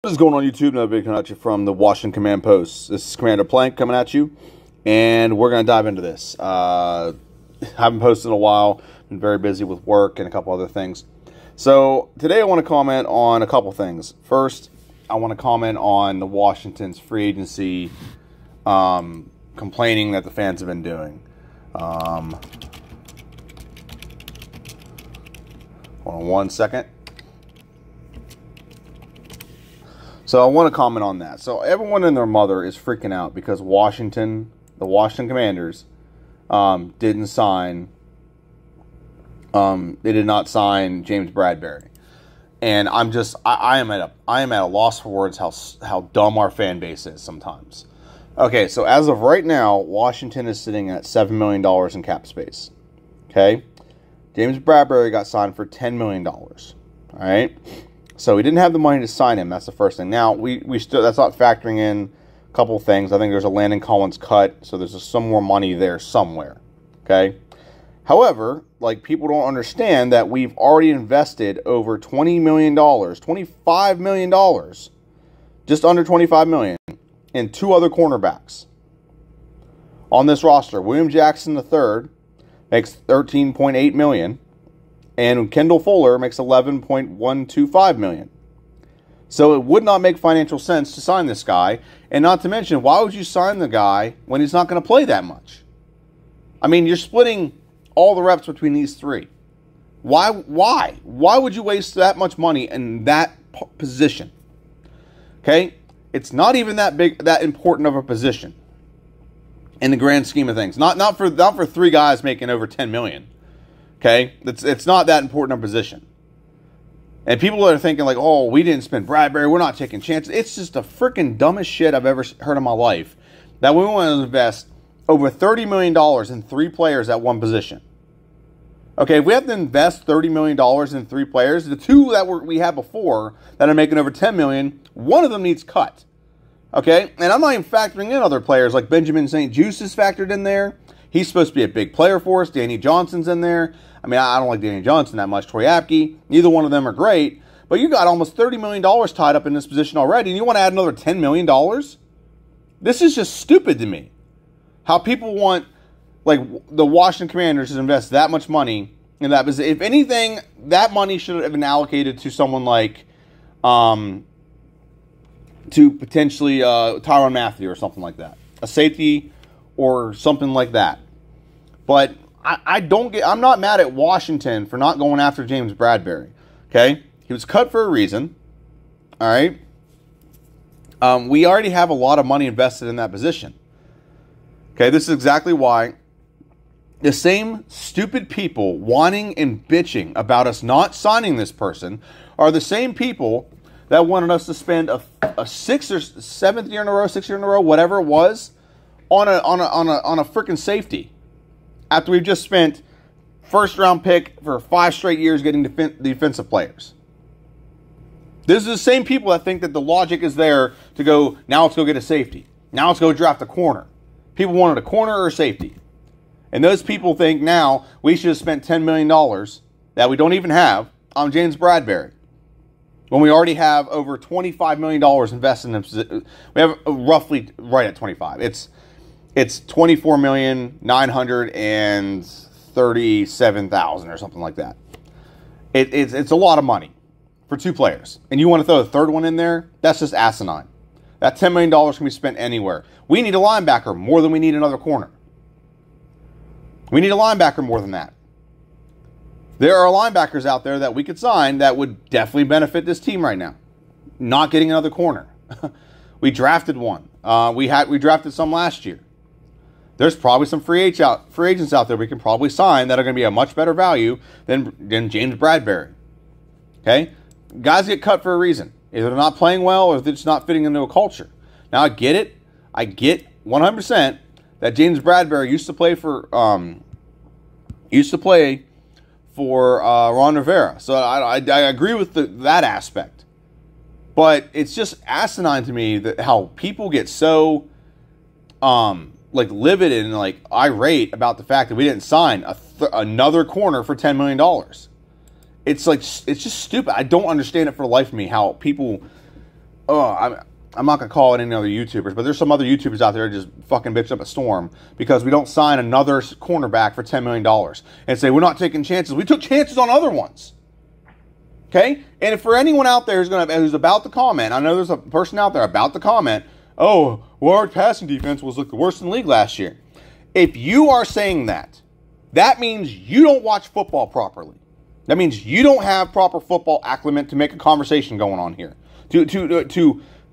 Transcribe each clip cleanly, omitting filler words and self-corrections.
What is going on YouTube? Another video coming at you from the Washington Command Post. This is Commander Plank coming at you, and we're going to dive into this. Haven't posted in a while. Been very busy with work and a couple other things. So today I want to comment on a couple things. First, I want to comment on the Washington's free agency complaining that the fans have been doing. Hold on one second. So I want to comment on that. So everyone and their mother is freaking out because the Washington Commanders didn't sign. They did not sign James Bradberry, and I am at a loss for words how dumb our fan base is sometimes. Okay, so as of right now, Washington is sitting at $7 million in cap space. Okay, James Bradberry got signed for $10 million. All right. So we didn't have the money to sign him. That's the first thing. Now we still, that's not factoring in a couple of things. I think there's a Landon Collins cut, so there's some more money there somewhere. Okay. However, like, people don't understand that we've already invested over $20 million, $25 million, just under $25 million, in two other cornerbacks on this roster. William Jackson III makes $13.8 million. And Kendall Fuller makes $11.125 million. So it would not make financial sense to sign this guy. And not to mention, why would you sign the guy when he's not going to play that much? I mean, you're splitting all the reps between these three. Why? Why would you waste that much money in that position? Okay? It's not even that important of a position in the grand scheme of things. Not for three guys making over $10 million. Okay, it's not that important a position. And people are thinking like, oh, we didn't spend Bradberry, we're not taking chances. It's just the freaking dumbest shit I've ever heard in my life that we want to invest over $30 million in three players at one position. Okay, if we have to invest $30 million in three players, the two that we had before that are making over $10 million, one of them needs cut. Okay, and I'm not even factoring in other players like Benjamin St. Juste is factored in there. He's supposed to be a big player for us. Danny Johnson's in there. I mean, I don't like Danny Johnson that much. Troy Apke, neither one of them are great. But you got almost $30 million tied up in this position already, and you want to add another $10 million? This is just stupid to me. How people want, like, the Washington Commanders to invest that much money in that position. If anything, that money should have been allocated to someone like, to potentially Tyrann Mathieu or something like that. A safety or something like that. But I'm not mad at Washington for not going after James Bradberry. Okay? He was cut for a reason. All right? We already have a lot of money invested in that position. Okay? This is exactly why the same stupid people wanting and bitching about us not signing this person are the same people that wanted us to spend a 6th or 7th year in a row, 6th year in a row, whatever it was, on a freaking safety. After we've just spent first-round pick for 5 straight years getting defensive players. This is the same people that think that the logic is there to go, now let's go get a safety. Now let's go draft a corner. People wanted a corner or a safety. And those people think now we should have spent $10 million that we don't even have on James Bradberry. When we already have over $25 million invested in him. We have roughly right at 25. It's $24,937,000 or something like that. It's a lot of money for two players. And you want to throw a third one in there? That's just asinine. That $10 million can be spent anywhere. We need a linebacker more than we need another corner. We need a linebacker more than that. There are linebackers out there that we could sign that would definitely benefit this team right now. Not getting another corner. We drafted one. We drafted some last year. There's probably some free agents out there we can probably sign that are going to be a much better value than James Bradberry. Okay? Guys get cut for a reason. Either they're not playing well or they're just not fitting into a culture. Now, I get it. I get 100% that James Bradberry used to play for Ron Rivera. So I agree with that aspect. But it's just asinine to me that how people get so like livid and like irate about the fact that we didn't sign another corner for $10 million. It's like, it's just stupid. I don't understand it for the life of me how people I'm not going to call it any other YouTubers, but there's some other YouTubers out there just fucking bitch up a storm because we don't sign another cornerback for $10 million and say we're not taking chances. We took chances on other ones. Okay? And if for anyone out there who's about to comment, I know there's a person out there about to comment, oh, well, our passing defense was like the worst in the league last year. If you are saying that, that means you don't watch football properly. That means you don't have proper football acclimate to make a conversation going on here.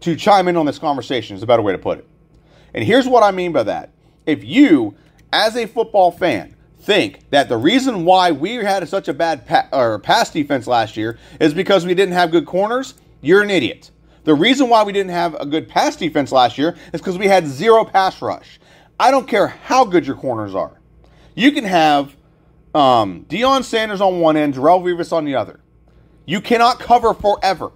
To chime in on this conversation is a better way to put it. And here's what I mean by that. If you, as a football fan, think that the reason why we had such a bad pass defense last year is because we didn't have good corners, you're an idiot. The reason why we didn't have a good pass defense last year is because we had zero pass rush. I don't care how good your corners are. You can have Deion Sanders on one end, Darrelle Revis on the other. You cannot cover forever.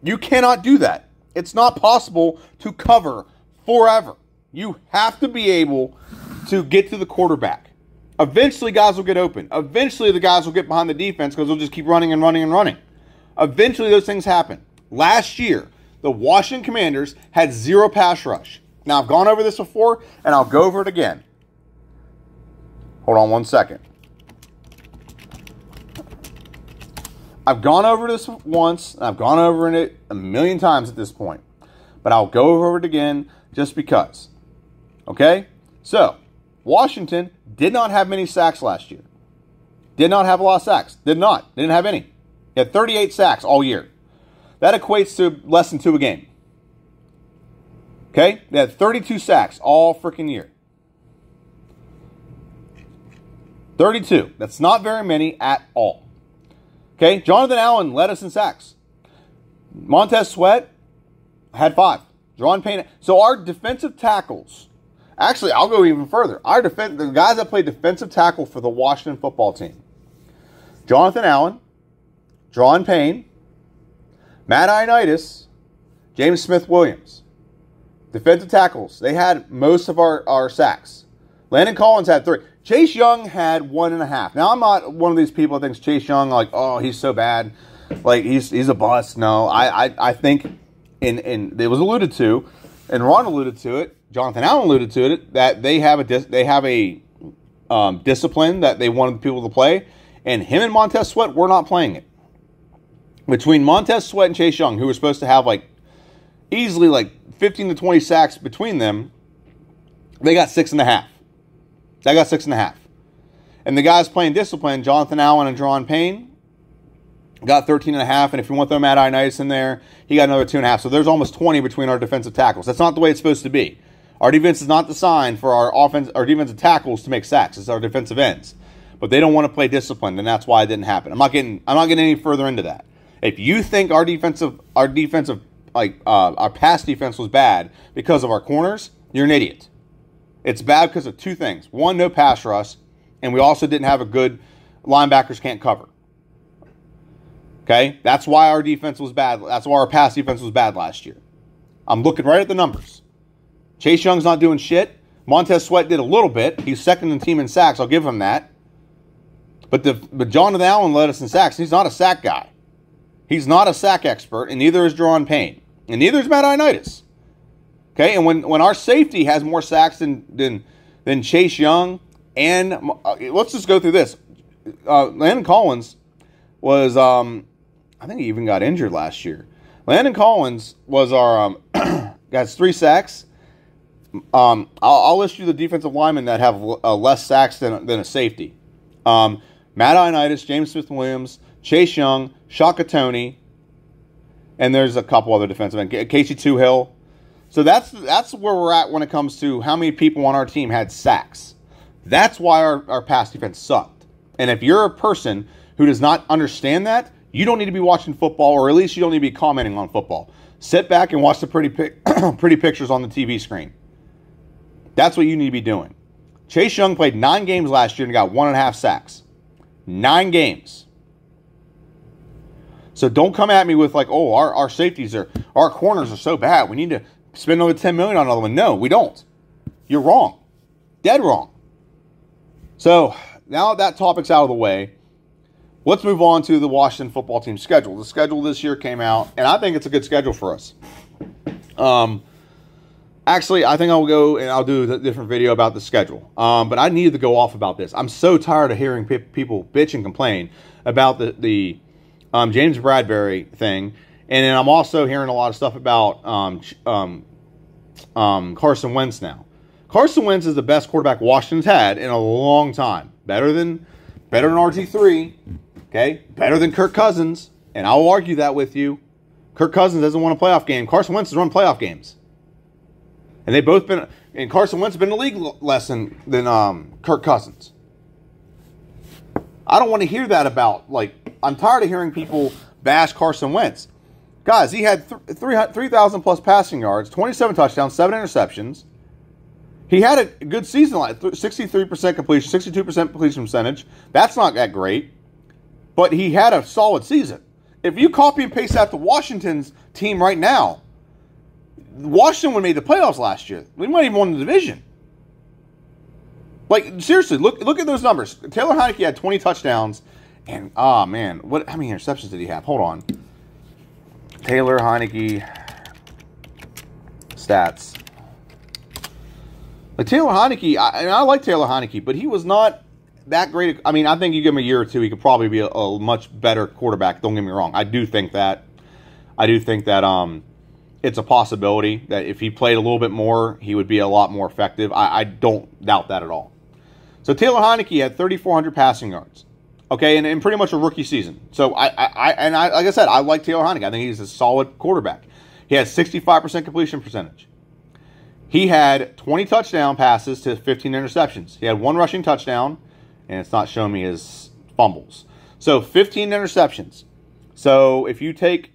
You cannot do that. It's not possible to cover forever. You have to be able to get to the quarterback. Eventually, guys will get open. Eventually, the guys will get behind the defense because they'll just keep running and running and running. Eventually, those things happen. Last year, the Washington Commanders had zero pass rush. Now, I've gone over this before, and I'll go over it again. Hold on one second. I've gone over this once, and I've gone over it a million times at this point. But I'll go over it again just because. Okay? So, Washington did not have many sacks last year. Did not have a lot of sacks. Did not. Didn't have any. He had 38 sacks all year. That equates to less than 2 a game. Okay? They had 32 sacks all freaking year. 32. That's not very many at all. Okay? Jonathan Allen led us in sacks. Montez Sweat had 5. Jerron Payne. So our defensive tackles, actually, I'll go even further. The guys that played defensive tackle for the Washington football team: Jonathan Allen, Jerron Payne, Matt Ioannidis, James Smith-Williams. Defensive tackles. They had most of our sacks. Landon Collins had 3. Chase Young had 1.5. Now, I'm not one of these people that thinks Chase Young, like, oh, he's so bad. Like, he's a bust. No, I think, it was alluded to, and Ron alluded to it, Jonathan Allen alluded to it, that they have a discipline that they wanted people to play, and him and Montez Sweat were not playing it. Between Montez Sweat and Chase Young, who were supposed to have, easily, 15 to 20 sacks between them, they got 6.5. They got 6.5. And the guys playing discipline, Jonathan Allen and Jerron Payne, got 13.5. And if you want to throw Matt Ioannidis in there, he got another 2.5. So there's almost 20 between our defensive tackles. That's not the way it's supposed to be. Our defense is not designed for our defensive tackles to make sacks. It's our defensive ends. But they don't want to play disciplined, and that's why it didn't happen. I'm not getting any further into that. If you think our pass defense was bad because of our corners, you're an idiot. It's bad because of 2 things. 1, no pass rush, and we also didn't have a good linebackers can't cover. Okay? That's why our defense was bad. That's why our pass defense was bad last year. I'm looking right at the numbers. Chase Young's not doing shit. Montez Sweat did a little bit. He's second in the team in sacks. I'll give him that. But Jonathan Allen led us in sacks. He's not a sack guy. He's not a sack expert, and neither is Jerron Payne. And neither is Matt Ioannidis. Okay, and when our safety has more sacks than Chase Young, and let's just go through this. Landon Collins was, I think he even got injured last year. Landon Collins was our, got 3 sacks. I'll list you the defensive linemen that have less sacks than a safety. Matt Ioannidis, James Smith-Williams, Chase Young, Shaka Toney, and there's a couple other defensive ends. Casey Toohill. So that's where we're at when it comes to how many people on our team had sacks. That's why our pass defense sucked. And if you're a person who does not understand that, you don't need to be watching football, or at least you don't need to be commenting on football. Sit back and watch the pretty pictures on the TV screen. That's what you need to be doing. Chase Young played 9 games last year and got 1.5 sacks. 9 games. So don't come at me with our safeties our corners are so bad. We need to spend another $10 million on another one. No, we don't. You're wrong. Dead wrong. So now that topic's out of the way, let's move on to the Washington football team schedule. The schedule this year came out, and I think it's a good schedule for us. Actually, I think I'll go and I'll do a different video about the schedule. But I needed to go off about this. I'm so tired of hearing people bitch and complain about the James Bradberry thing. And then I'm also hearing a lot of stuff about Carson Wentz now. Carson Wentz is the best quarterback Washington's had in a long time. Better than RG3. Okay? Better than Kirk Cousins. And I'll argue that with you. Kirk Cousins doesn't win a playoff game. Carson Wentz has run playoff games. And they've both been, and Carson Wentz has been in the league less than Kirk Cousins. I don't want to hear that about, like, I'm tired of hearing people bash Carson Wentz. Guys, he had 3,000 plus passing yards, 27 touchdowns, 7 interceptions. He had a good season, like 63% completion, 62% completion percentage. That's not that great. But he had a solid season. If you copy and paste that to Washington's team right now, Washington would have made the playoffs last year. We might even won the division. Like, seriously, look at those numbers. Taylor Heinicke had 20 touchdowns. And, how many interceptions did he have? Hold on. Taylor Heinicke stats. Like, Taylor Heinicke, I like Taylor Heinicke, but he was not that great. I mean, I think you give him a year or two, he could probably be a much better quarterback. Don't get me wrong. I do think that it's a possibility that if he played a little bit more, he would be a lot more effective. I don't doubt that at all. So Taylor Heinicke had 3,400 passing yards. Okay, and in pretty much a rookie season. So like I said, I like Taylor Heinicke. I think he's a solid quarterback. He had 65% completion percentage. He had 20 touchdown passes to 15 interceptions. He had 1 rushing touchdown, and it's not showing me his fumbles. So 15 interceptions. So if you take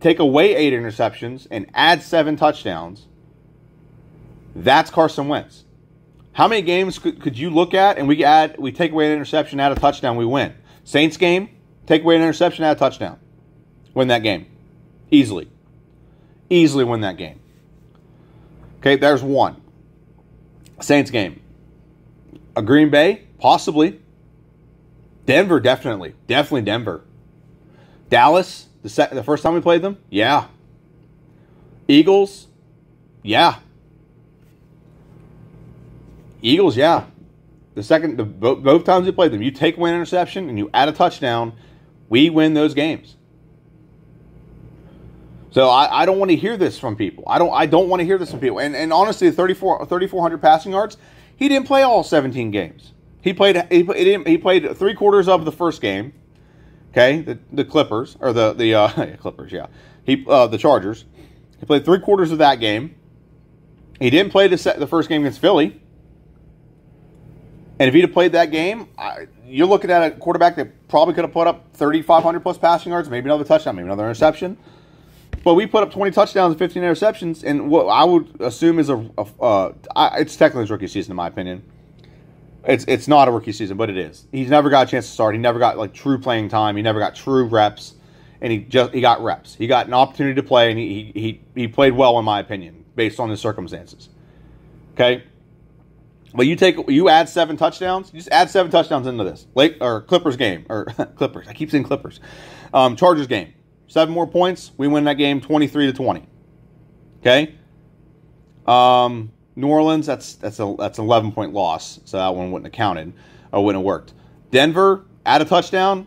away 8 interceptions and add 7 touchdowns, that's Carson Wentz. How many games could you look at and we take away an interception, add a touchdown, we win? Saints game, take away an interception, add a touchdown. Win that game. Easily. Easily win that game. Okay, there's one. Saints game. A Green Bay? Possibly. Denver, definitely. Definitely Denver. Dallas, the first time we played them? Yeah. Eagles? Yeah. Eagles, yeah. Both times we played them, you take away an interception and you add a touchdown, we win those games. So I don't want to hear this from people. I don't want to hear this from people. And honestly, 3,400 passing yards, he didn't play all 17 games. He played 3/4 of the first game. Okay, the Clippers or the Clippers, yeah. The Chargers. He played 3/4 of that game. He didn't play the first game against Philly. And if he'd have played that game, you're looking at a quarterback that probably could have put up 3,500 plus passing yards, maybe another touchdown, maybe another interception. But we put up 20 touchdowns and 15 interceptions, and what I would assume is it's technically his rookie season in my opinion. It's not a rookie season, but it is. He's never got a chance to start. He never got like true playing time. He never got true reps, and he got reps. He got an opportunity to play, and he played well in my opinion based on his circumstances. Okay. But you add 7 touchdowns. You just add 7 touchdowns into this Clippers game or Clippers. I keep saying Clippers. Chargers game. 7 more points. We win that game 23-20. Okay. New Orleans. That's an 11-point loss. So that one wouldn't have counted. Or wouldn't have worked. Denver. Add a touchdown.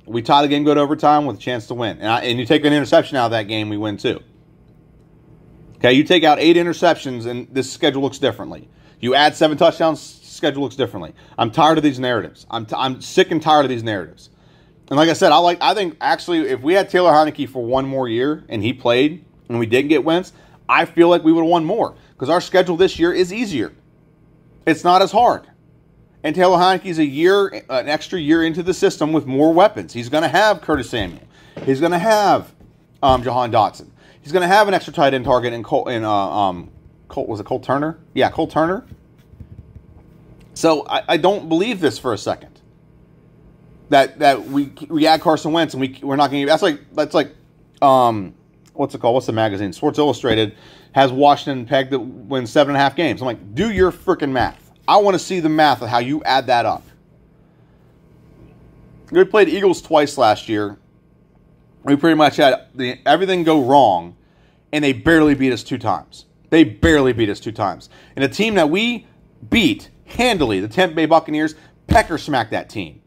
We tie the game, go to overtime with a chance to win. And you take an interception out of that game, we win too. Okay. You take out 8 interceptions, and this schedule looks differently. You add 7 touchdowns, schedule looks differently. I'm tired of these narratives. I'm sick and tired of these narratives. And like I said, I think actually if we had Taylor Heinicke for 1 more year and he played and we didn't get Wentz, I feel like we would have won more because our schedule this year is easier. It's not as hard. And Taylor Heinicke's an extra year into the system with more weapons. He's going to have Curtis Samuel. He's going to have Jahan Dotson. He's going to have an extra tight end target in Cole Turner? Yeah, Cole Turner. So I don't believe this for a second. That we add Carson Wentz and we're not going to. That's like what's it called? What's the magazine? Sports Illustrated has Washington pegged to win 7.5 games. I'm like, do your freaking math. I want to see the math of how you add that up. We played Eagles twice last year. We pretty much had everything go wrong, and they barely beat us 2 times. They barely beat us 2 times. And a team that we beat handily, the Tampa Bay Buccaneers, pecker smacked that team.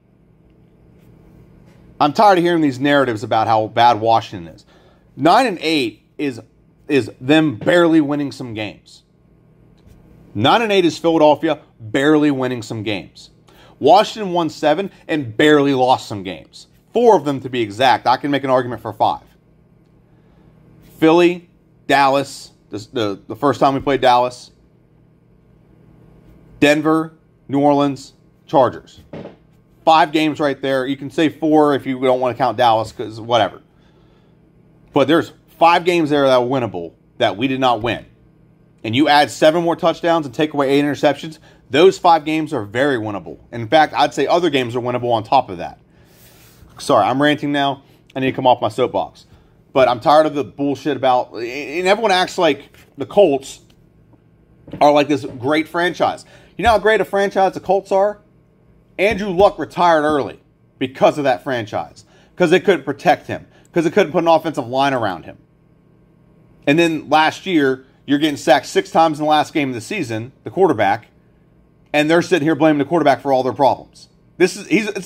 I'm tired of hearing these narratives about how bad Washington is. 9-8 is them barely winning some games. 9-8 is Philadelphia barely winning some games. Washington won 7 and barely lost some games. 4 of them to be exact. I can make an argument for 5. Philly, Dallas, the first time we played Dallas, Denver, New Orleans, Chargers. 5 games right there. You can say 4 if you don't want to count Dallas, because whatever. But there's 5 games there that were winnable that we did not win. And you add 7 more touchdowns and take away 8 interceptions, those 5 games are very winnable. In fact, I'd say other games are winnable on top of that. Sorry, I'm ranting now. I need to come off my soapbox. But I'm tired of the bullshit about... And everyone acts like the Colts are like this great franchise. You know how great a franchise the Colts are? Andrew Luck retired early because of that franchise. Because they couldn't protect him. Because they couldn't put an offensive line around him. And then last year, you're getting sacked 6 times in the last game of the season, the quarterback, and they're sitting here blaming the quarterback for all their problems. It's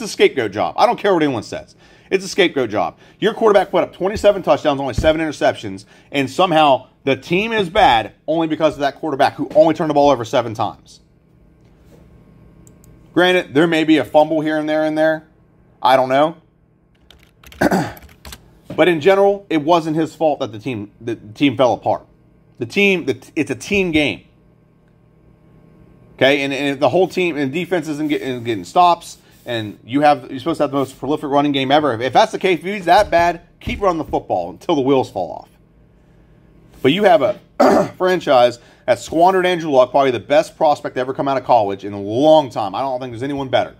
a scapegoat job. I don't care what anyone says. It's a scapegoat job. Your quarterback put up 27 touchdowns, only 7 interceptions, and somehow the team is bad only because of that quarterback who only turned the ball over 7 times. Granted, there may be a fumble here and there. I don't know. But in general, it wasn't his fault that the team fell apart. It's a team game. Okay, and if the whole team and defense isn't getting stops, and you're supposed to have the most prolific running game ever. If that's the case, if he's that bad, keep running the football until the wheels fall off. But you have a franchise that squandered Andrew Luck, probably the best prospect to ever come out of college in a long time. I don't think there's anyone better.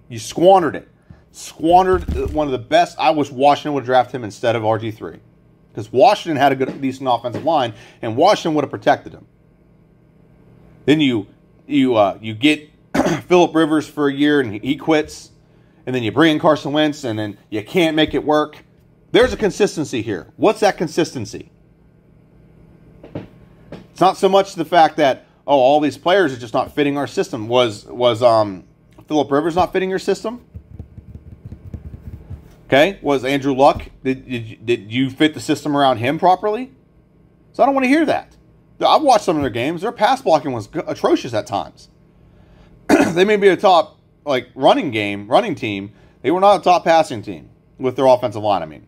You squandered it. Squandered one of the best. I wish Washington would draft him instead of RG3. Because Washington had a decent offensive line, and Washington would have protected him. Then you get Phillip Rivers for a year, and he quits. And then you bring in Carson Wentz, and then you can't make it work. There's a consistency here. What's that consistency? It's not so much the fact that, all these players are just not fitting our system. Was Phillip Rivers not fitting your system? Okay, was Andrew Luck, did you fit the system around him properly? So I don't want to hear that. I've watched some of their games. Their pass blocking was atrocious at times. They may be a top running team. They were not a top passing team with their offensive line, I mean.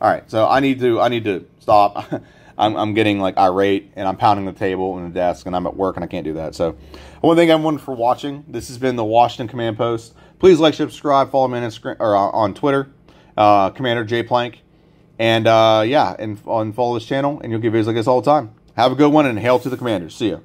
All right, so I need to stop. I'm getting irate, and I'm pounding the table and the desk, and I'm at work and I can't do that. So I want to thank everyone for watching. This has been the Washington Command Post. Please like, subscribe, follow me on Instagram or on Twitter, Commander J Plank, and and follow this channel, and you'll get videos like this all the time. Have a good one, and hail to the Commanders. See ya.